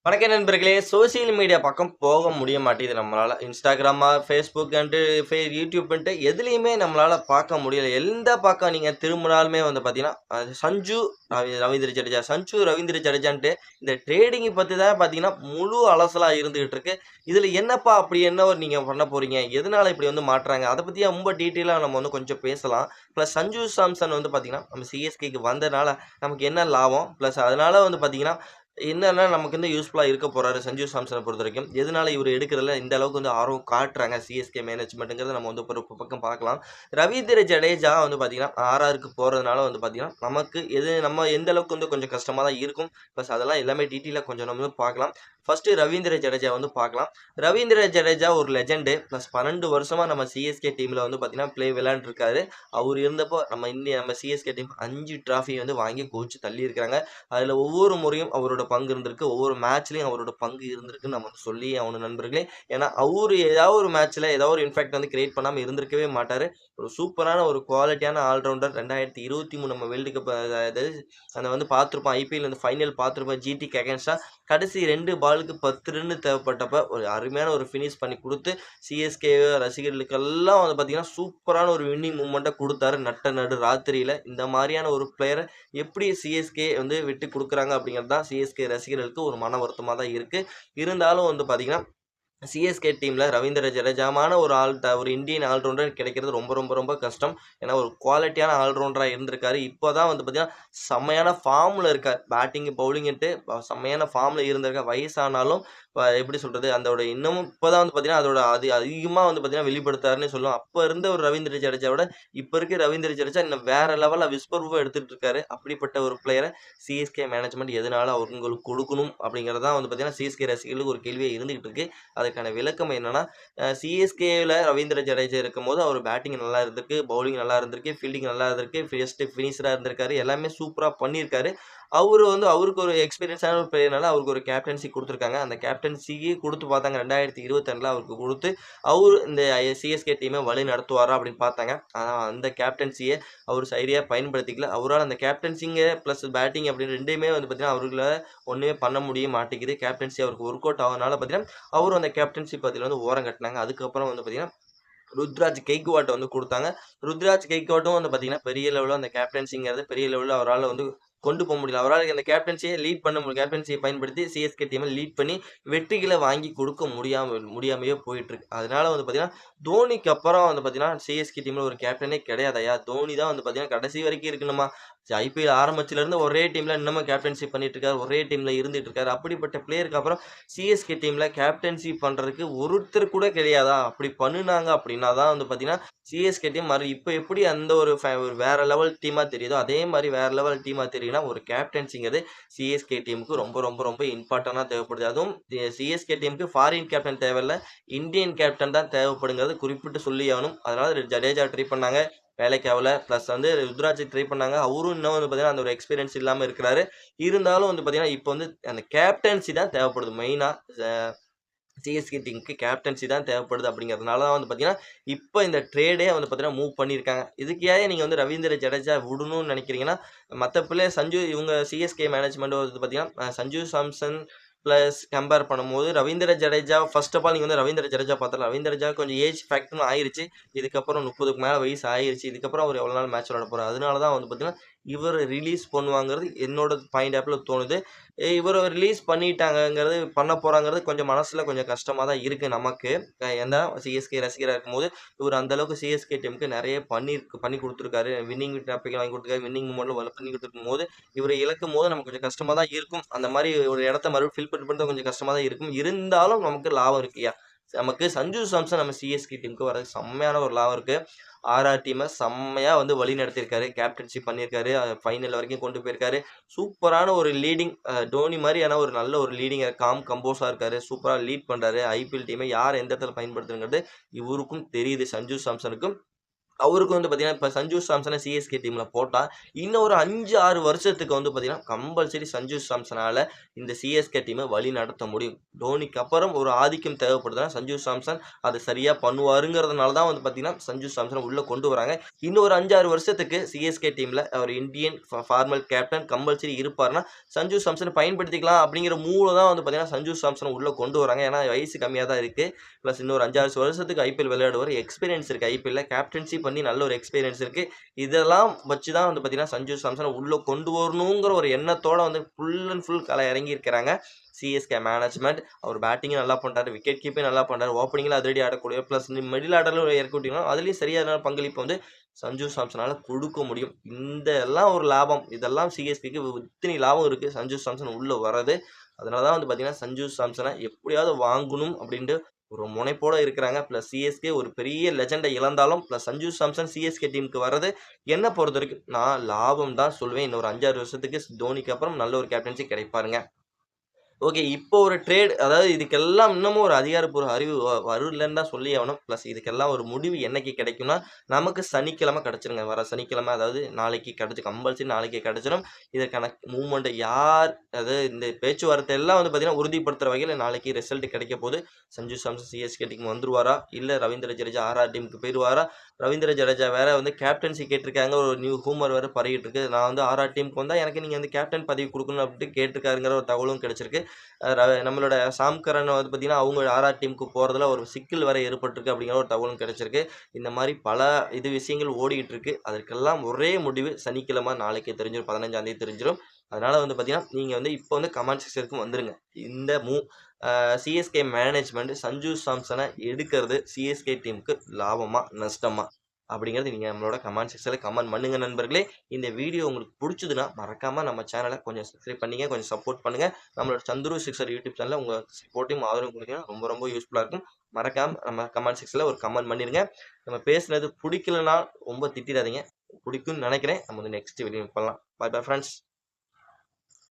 வணக்கம் நண்பர்களே! Social media பக்கம் போக முடிய மாட்டேங்குது நம்மளால. இன்ஸ்டாகிராமா, ஃபேஸ்புக்ன்ட்டு யூடியூப்ன்ட்டு எதுலயுமே நம்மளால பார்க்க முடியல. எந்த பக்கம் நீங்க திரும்புனாலுமே வந்து பார்த்தீங்கன்னா, அது சஞ்சு ரவீந்திர ஜடேஜா, ரவீந்திர ஜடேஜான்ட்டு இந்த ட்ரேடிங் பத்தி தான் பார்த்தீங்கன்னா, முழு அலசலா இருந்துகிட்டு இருக்கு. இதுல என்னப்பா அப்படி என்ன ஒரு நீங்க பண்ண போறீங்க? எதனால இப்படி வந்து மாட்றாங்க? அத பத்தி ரொம்ப டீட்டெயிலா நம்ம வந்து கொஞ்சம் பேசலாம். பிளஸ் சஞ்சு சாம்சன் வந்து பார்த்தீங்கன்னா, நம்ம சிஎஸ்கேக்கு வந்தனால நமக்கு என்ன லாபம்? பிளஸ் அதனால வந்து பார்த்தீங்கன்னா என்னன்னா, நமக்கு வந்து யூஸ்ஃபுல்லா இருக்க போறாரு சஞ்சு சாம்சன பொறுத்தவரைக்கும். எதனால இவரு எடுக்கிறதுல இந்த அளவுக்கு வந்து ஆர்வம் காட்டுறாங்க சிஎஸ்கே மேனேஜ்மெண்ட்ங்கிறத நம்ம வந்து ஒரு பக்கம் பார்க்கலாம். ரவீந்திர ஜடேஜா வந்து பார்த்தீங்கன்னா, ஆர்ஆர்‌க்கு போறதுனால வந்து பார்த்தீங்கன்னா, நமக்கு நம்ம எந்த அளவுக்கு வந்து கொஞ்சம் கஷ்டமா தான் இருக்கும். பிளஸ் அதெல்லாம் எல்லாமே டீட்டெயிலா கொஞ்சம் நம்ம வந்து பார்க்கலாம். ஃபர்ஸ்ட்டு ரவீந்திர ஜடேஜா வந்து பார்க்கலாம். ரவீந்திர ஜடேஜா ஒரு லெஜெண்டு. பிளஸ் 12 வருஷமா நம்ம சிஎஸ்கே டீம்ல வந்து பார்த்தீங்கன்னா, விளையாண்டுருக்காரு. அவரு இருந்தப்போ நம்ம சிஎஸ்கே டீம் 5 ட்ராஃபி வந்து வாங்கி குவிச்சு தள்ளியிருக்காங்க. அதுல ஒவ்வொரு முறையும் அவரோட பங்கு இருந்திருக்கு. ஒவ்வொரு மேட்ச்லயும் அவரோட பங்கு இருந்திருக்குன்னு நம்ம வந்து சொல்லியே ஆகணும் நண்பர்களே. ஏன்னா, அவரு ஏதாவது ஒரு மேட்ச்ல ஏதாவது ஒரு இம்பாக்ட் வந்து கிரியேட் பண்ணாம இருந்திருக்கவே மாட்டாரு. ஒரு சூப்பரான ஒரு குவாலிட்டியான ஆல்ரவுண்டர் 2023 நம்ம வேர்ல்டு கப் அதாவது அத வந்து பார்த்திருப்போம். ஐபிஎல் அந்த ஃபைனல் பார்த்திருப்போம். ஜிடிக்கு அகைன்ஸ்டா கடைசி 2 பாலுக்கு 10 ரன் தேவைப்பட்டப்ப ஒரு அருமையான ஒரு ஃபினிஷ் பண்ணி குடுத்து, சிஎஸ்கே ரசிகர்களுக்கெல்லாம் வந்து பார்த்தீங்கன்னா, சூப்பரான ஒரு வின்னிங் மூவ்மெண்ட்ட குடுத்தாரு. நடு ராத்திரியில. இந்த மாரியான ஒரு பிளேயர எப்படி சிஎஸ்கே வந்து விட்டு குடுக்குறாங்க அப்படிங்கிறது தான் சிஎஸ்கே ரசிகர்களுக்கு ஒரு மன வருத்தமா தான் இருக்கு. இருந்தாலும் வந்து பார்த்தீங்கன்னா சிஎஸ்கே டீம்ல ரவீந்திர ஜடேஜாமான ஒரு இந்தியன் ஆல்ரவுண்டர் கிடைக்கிறது ரொம்ப ரொம்ப ரொம்ப கஷ்டம். ஏன்னா ஒரு குவாலிட்டியான ஆல்ரவுண்டரா இருந்திருக்காரு. இப்போ தான் வந்து பார்த்தீங்கன்னா, செம்மையான ஃபார்ம்ல இருக்கார். பேட்டிங், பவுலிங்ன்ட்டு செம்மையான ஃபார்ம்ல இருந்திருக்கார். வயசானாலும் எப்படி சொல்றது? அதோட இன்னமும் இப்போ தான் வந்து பார்த்தீங்கன்னா, அதோட அதிகமா வந்து பார்த்தீங்கன்னா வெளிப்படுத்தாருன்னு சொல்லலாம். அப்ப இருந்த ஒரு ரவீந்திர ஜடேஜாவோட இப்ப இருக்க ரவீந்திர ஜடேஜா இன்னும் வேற லெவல்ல விஸ்வரூபம் எடுத்துட்டு இருக்காரு. அப்படிப்பட்ட ஒரு பிளேயர சிஎஸ்கே மேனேஜ்மெண்ட் எதனால அவங்களுக்கு கொடுக்கணும் அப்படிங்கிறது தான் வந்து பார்த்தீங்கன்னா, சிஎஸ்கே ரசிகர்களுக்கு ஒரு கேள்வியா இருந்துகிட்டு இருக்கு. அதுக்கான விளக்கம் என்னன்னா, சிஎஸ்கேல ரவீந்திர ஜடேஜா இருக்கும்போது அவர் பேட்டிங் நல்லா இருந்திருக்கு, பவுலிங் நல்லா இருந்திருக்கு, ஃபீல்டிங் நல்லா இருந்திருக்கு, பெஸ்ட் ஃபினிஷரா இருந்திருக்காரு. எல்லாமே சூப்பரா பண்ணியிருக்காரு. அவருக்கு ஒரு எக்ஸ்பீரியன்ஸான ஒரு பிளேயர்னால அவருக்கு ஒரு கேப்டன்சி குடுத்துருக்காங்க. அந்த கேப்டன்சிக்கு குடுத்து பார்த்தாங்க 2022ல அவருக்கு குடுத்து, அவரு இந்த சிஎஸ்கே டீம வழி நடத்துவாரா அப்படின்னு பார்த்தாங்க. ஆனா அந்த கேப்டன்சிய அவரு சரியா பயன்படுத்திக்கல. அவரால அந்த கேப்டன்சிங்க பிளஸ் பேட்டிங் அப்படின்னு 2யுமே வந்து பார்த்தீங்கன்னா, அவர்களால ஒண்ணுமே பண்ண முடிய மாட்டேங்குது. கேப்டன்சி அவருக்கு ஒர்க் அவுட் ஆகாதனால பார்த்தீங்கன்னா, அவரும் அந்த கேப்டன்சி பதவியில வந்து ஓரம் கட்டுனாங்க. அதுக்கப்புறம் வந்து பார்த்தீங்கன்னா, ருத்ராஜ் கெய்க்வாட்ட வந்து குடுத்தாங்க. ருத்ராஜ் கெய்க்வாட்டும் வந்து பார்த்தீங்கன்னா, பெரிய லெவல்ல அந்த கேப்டன்சிங்கிறது பெரிய லெவல்ல அவரால வந்து கொண்டு போ முடியல. அவரால அந்த கேப்டன்சிய லீட் பண்ண முடியல. கேப்டன்சிய பயன்படுத்தி சிஎஸ்கே டீம லீட் பண்ணி வெற்றிகள வாங்கி கொடுக்க முடியாமயே போயிட்டுருக்கு. அதனால வந்து பார்த்தீங்கன்னா, தோனிக்கு அப்புறம் வந்து பார்த்தீங்கன்னா, சிஎஸ்கே டீம்ல ஒரு கேப்டனே கிடையாதுய்யா. தோனி தான் வந்து பார்த்தீங்கன்னா, கடைசி வரைக்கும் இருக்கணுமா. ஐபிஎல் ஆரம்பிச்சதுலருந்து ஒரே டீம்ல இன்னமும் கேப்டன்சி பண்ணிட்டு இருக்காரு. ஒரே டீம்ல இருந்துட்டு இருக்காரு. அப்படிப்பட்ட பிளேயருக்கு அப்புறம் சிஎஸ்கே டீம்ல கேப்டன்சி பண்றதுக்கு ஒருத்தர் கூட கிடையாதா? அப்படி பண்ணுனாங்க அப்படின்னா தான் வந்து பார்த்தீங்கன்னா, சிஎஸ்கே டீம் இப்ப எப்படி அந்த ஒரு வேற லெவல் டீமா தெரியுதோ, அதே மாரி வேற லெவல் டீமா தெரியும்னா, ஒரு கேப்டன்சிங்கிறது சிஎஸ்கே டீமுக்கு ரொம்ப ரொம்ப ரொம்ப இம்பார்ட்டன்ட்டா தேவைப்படுது. அதுவும் சிஎஸ்கே டீமுக்கு ஃபாரின் கேப்டன் தேவையில்ல. இந்தியன் கேப்டன் தான் தேவைப்படுங்கிறது குறிப்பிட்டு சொல்லியே ஆகணும். அதனால ஜடேஜா ட்ரை பண்ணாங்க. வேலைக்கு ஆவல. பிளஸ் வந்து ருத்ராஜ் ட்ரை பண்ணாங்க. அவரும் இன்னும் வந்து பார்த்தீங்கன்னா, அந்த ஒரு எக்ஸ்பீரியன்ஸ் இல்லாம இருக்கிறாரு. இருந்தாலும் வந்து பார்த்தீங்கன்னா, இப்ப வந்து அந்த கேப்டன்சி தான் தேவைப்படுது மெயினா. அ சிஎஸ்கே டீமுக்கு கேப்டன்சி தான் தேவைப்படுது அப்படிங்கிறதுனால தான் வந்து பார்த்தீங்கன்னா, இப்ப இந்த ட்ரேடே வந்து பார்த்தீங்கன்னா மூவ் பண்ணியிருக்காங்க. இதுக்கு ஏன் நீங்க வந்து ரவீந்திர ஜடேஜா விடணும்னு நினைக்கிறீங்கன்னா, மத்த பிளேயர் இவங்க சிஎஸ்கே மேனேஜ்மெண்ட் வந்து பார்த்தீங்கன்னா, சஞ்சு சாம்சன் பிளஸ் கம்பேர் பண்ணும்போது Ravindra Jadeja first of all நீங்க வந்து ரவீந்திர ஜடேஜா பார்த்தா ரவீந்திர ஜடேஜா கொஞ்சம் ஏஜ் ஃபேக்டர்னு ஆயிருச்சு. இதுக்கப்புறம் 30க்கு மேல வயசு ஆயிருச்சு. இதுக்கப்புறம் அவர் எவ்வளவு நாள் மேட்ச் விளையாட போறாரு. அதனால தான் வந்து பார்த்தீங்கன்னா, இவர ரிலீஸ் பண்ணுவாங்கிறது என்னோட பாயிண்ட் ஆஃப்ல தோணுது. இவர ரிலீஸ் பண்ணிட்டாங்கங்கிறது பண்ண போறாங்கிறது கொஞ்சம் மனசுல கொஞ்சம் கஷ்டமா தான் இருக்கு நமக்கு. ஏன்னா சிஎஸ்கே ரசிகரா இருக்கும்போது, இவரு அந்த அளவுக்கு சிஎஸ்கே டீமுக்கு நெறைய பண்ணி குடுத்துருக்காரு. வின்னிங் டாபிக் வாங்கி குடுத்துருக்காரு. வின்னிங் மூவ்மெண்ட்ல பண்ணி குடுத்துருக்கும்போது, இவர இழக்கும்போது நமக்கு கொஞ்சம் கஷ்டமா தான் இருக்கும். அந்த மாரி ஒரு இடத்த மறுபடியும் ஃபில் பண்றது கொஞ்சம் கஷ்டமா தான் இருக்கும். இருந்தாலும் நமக்கு லாபம் இருக்குயா. நமக்கு சஞ்சு சாம்சன் நம்ம சிஎஸ்கே டீமுக்கு வரது செம்மையான ஒரு லாபம் இருக்கு. ஆர்ஆர் டீம செம்மையா வந்து வழிநடத்தியிருக்காரு. கேப்டன்ஷிப் பண்ணியிருக்காரு. ஃபைனல் வரைக்கும் கொண்டு போயிருக்காரு. சூப்பரான ஒரு லீடிங் டோனி மாரியான ஒரு நல்ல ஒரு லீடிங் கம்போஸா இருக்காரு. சூப்பரா லீட் பண்றாரு. ஐபிஎல் டீம யார் எந்த இடத்துல பயன்படுத்தணுங்கிறது இவருக்கும் தெரியுது சஞ்சு சாம்சனுக்கும். அவருக்கு வந்து பார்த்தீங்கன்னா, இப்ப சஞ்சு சாம்சன சிஎஸ்கே டீம்ல போட்டா, இன்னும் ஒரு 5, 6 வருஷத்துக்கு வந்து பார்த்தீங்கன்னா, கம்பல்சரி சஞ்சு சாம்சனால இந்த சிஎஸ்கே டீம வழி நடத்த முடியும். டோனிக்கு அப்புறம் ஒரு ஆதிக்கம் தேவைப்படுதுன்னா சஞ்சு சாம்சன் அது சரியா பண்ணுவாருங்கிறதுனால தான் வந்து பார்த்தீங்கன்னா சஞ்சு சாம்சனை உள்ள கொண்டு வராங்க. இன்னும் ஒரு 5, 6 வருஷத்துக்கு சிஎஸ்கே டீம்ல அவர் இந்தியன் ஃபார்மல் கேப்டன் கம்பல்சரி இருப்பாருன்னா சஞ்சு சாம்சனை பயன்படுத்திக்கலாம் அப்படிங்கிற மூவ்ல தான் வந்து பார்த்தீங்கன்னா சஞ்சு சாம்சனை உள்ள கொண்டு வராங்க. ஏன்னா வயசு கம்மியா தான் இருக்கு. பிளஸ் இன்னொரு 5, 6 வருஷத்துக்கு ஐபிஎல் விளையாடுவார். எக்ஸ்பீரியன்ஸ் இருக்கு ஐபிஎல்ல. கேப்டன்சி பண்ணி நல்ல ஒரு எக்ஸ்பீரியன்ஸ் இருக்கு. இதெல்லாம் வச்சு தான் வந்து பார்த்தீங்கன்னா சஞ்சு சாம்சனை உள்ள கொண்டு வரணுங்கிற ஒரு எண்ணத்தோட வந்து ஃபுல் அண்ட் ஃபுல் கள இறங்கி இருக்கிறாங்க சிஎஸ்கே மேனேஜ்மெண்ட். அவர் பேட்டிங்கும் நல்லா பண்றாரு, விக்கெட் கீப்பிங் நல்லா பண்றாரு, ஓப்பனிங்ல அதிரடி ஆடக்கூடிய பிளஸ் மிடில் ஆர்டர்ல இறக்கி விட்டீங்கன்னா அதுலயும் சரியான பங்களிப்பு வந்து சஞ்சு சாம்சனால கொடுக்க முடியும். இந்த எல்லாம் ஒரு லாபம். இதெல்லாம் சிஎஸ்கேக்கு இத்தனை லாபம் இருக்கு சஞ்சு சாம்சன் உள்ள வர்றது. அதனாலதான் வந்து பாத்தீங்கன்னா சஞ்சு சாம்சனை எப்படியாவது வாங்கணும் அப்படின்ட்டு ஒரு முனைப்போட இருக்கிறாங்க. பிளஸ் சிஎஸ்கே ஒரு பெரிய லெஜெண்டை இழந்தாலும் பிளஸ் சஞ்சு சாம்சன் சிஎஸ்கே டீமுக்கு வர்றது என்ன பொறுத்த வரைக்கும் நான் லாபம் தான் சொல்வேன். இன்னொரு 5, 6 வருஷத்துக்கு தோனிக்கு அப்புறம் நல்ல ஒரு கேப்டன்சி கிடைப்பாருங்க. ஓகே. இப்போ ஒரு ட்ரேட் அதாவது இதுக்கெல்லாம் இன்னமும் ஒரு அதிகாரப்பூர்வ அறிவு வரலன்னு தான் சொல்லி ஆகணும். பிளஸ் இதுக்கெல்லாம் ஒரு முடிவு என்னைக்கு கிடைக்கும்னா, நமக்கு சனிக்கிழமை கிடைச்சிருங்க. வர சனிக்கிழமை அதாவது நாளைக்கு கிடைச்சு கம்பல்சரி நாளைக்கு கிடைச்சிரும். இதற்கான மூவ்மெண்ட் யார் அதாவது இந்த பேச்சுவார்த்தை எல்லாம் வந்து பார்த்தீங்கன்னா, உறுதிப்படுத்துற வகையில நாளைக்கு ரிசல்ட் கிடைக்க போகுது. சஞ்சு சாம்சன் சிஎஸ்கே டீமுக்கு வந்துருவாரா? இல்ல ரவீந்திர ஜடேஜா ஆர்ஆர் டீமுக்கு போயிருவாரா? ரவீந்திர ஜடேஜா வேற வந்து கேப்டன்சி கேட்டிருக்காங்க. ஒரு நியூ ஹூமர் வேற பரவிட்டு இருக்கு. நான் வந்து ஆர்ஆர் டீமுக்கு வந்தா எனக்கு நீங்க வந்து கேப்டன் பதவி குடுக்கணும் அப்படின்ட்டு கேட்டிருக்காருங்கிற ஒரு தகவலும் கிடைச்சிருக்கு. நம்மளோட சாம் கரன் வந்து பார்த்தீங்கன்னா, அவங்க ஆர்ஆர் டீமுக்கு போறதுல ஒரு சிக்கல் வேற ஏற்பட்டிருக்கு அப்படிங்கிற ஒரு தகவலும் கிடைச்சிருக்கு. இந்த மாரி பல விஷயங்கள் ஓடிக்கிட்டு இருக்கு. அதற்கெல்லாம் ஒரே முடிவு சனிக்கிழமை நாளைக்கு தெரிஞ்சிரும். 15ஆம் தேதி தெரிஞ்சிரும். அதனால வந்து பார்த்தீங்கன்னா, நீங்க வந்து இப்போ வந்து கமெண்ட் செக்ஷனுக்கு வந்துருங்க. இந்த சிஎஸ்கே மேனேஜ்மெண்ட் சஞ்சு சாம்சனை எடுக்கிறது சிஎஸ்கே டீமுக்கு லாபமா? நஷ்டமா? அப்படிங்கிறது நீங்க நம்மளோட கமெண்ட் செக்ஷன்ல கமெண்ட் பண்ணுங்க நண்பர்களே. இந்த வீடியோ உங்களுக்கு புடிச்சதுன்னா மறக்காம நம்ம சேனலை கொஞ்சம் சப்ஸ்கிரைப் பண்ணீங்க, கொஞ்சம் சப்போர்ட் பண்ணுங்க. நம்மளோட சந்துரு சிக்ஸர் யூடியூப் சேனல்ல உங்க சப்போர்ட்டையும் ஆதரவும் கொடுத்தீங்கன்னா ரொம்ப ரொம்ப யூஸ்ஃபுல்லா இருக்கும். மறக்காம நம்ம கமெண்ட் செக்ஷன்ல ஒரு கமெண்ட் பண்ணிருங்க. நம்ம பேசுனது பிடிக்கலனா ரொம்ப திட்டிடாதீங்க. பிடிக்கும்னு நினைக்கிறேன். நம்ம வந்து நெக்ஸ்ட் வீடியோ பண்ணலாம். Bye bye friends.